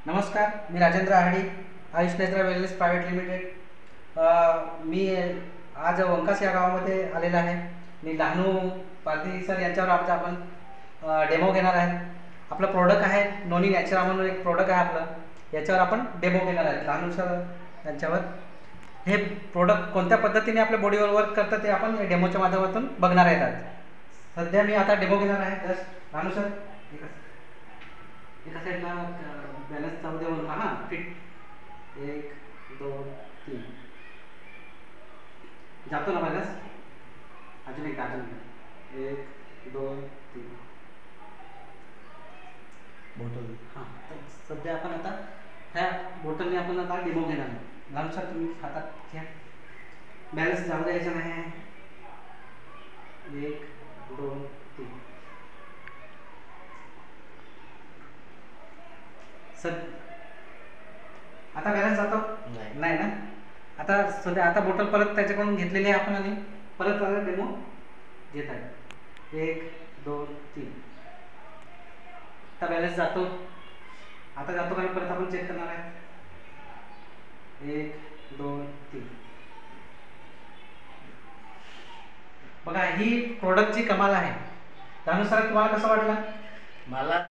नमस्कार, मी Rajendra Ahadi, Ayush Netra wellness private limited. मी आज वंकास या गावामध्ये आलेला आहे. मी लहानू पारधी सर यांच्यावर आपण डेमो घेणार आहे. आपलं प्रोडक्ट आहे नोनी नॅचरा म्हणून एक प्रोडक्ट आहे आपलं, याच्यावर आपण डेमो घेणार आहे लहानू सर यांच्यावर. हे प्रोडक्ट कोणत्या पद्धतीने आपल्या बॉडीवर वर्क करतं ते आपण डेमोच्या माध्यमातून बघणार आहेत. आज सध्या मी आता डेमो घेणार आहे. लहानू सर एका साईडला बॅलन्स चालू दे म्हणून. हां, फिट 1 2 3 जातो ना बॅलन्स. अजून एक 1 2 3 बॉटल. हां, तर सध्या आपण आता ह्या बॉटलने आपण आता डेमो घेणार आहे. लहान सर तुम्ही हातात घ्या. बॅलन्स जाऊ द्यायचा नाही. 1 2 3 सर आता बॅलन्स जातो नाही ना. आता सध्या आता बॉटल परत त्याच्याकडून घेतलेली आहे आपण आणि परत डेमो घेत आहे. 1 2 3 आता बॅलन्स जातो. आता जातो का परत आपण चेक करणार आहे. 1 2 3 बघा, ही प्रोडक्टची कमाल आहे. त्यानुसार तुम्हाला कसं वाटलं? मला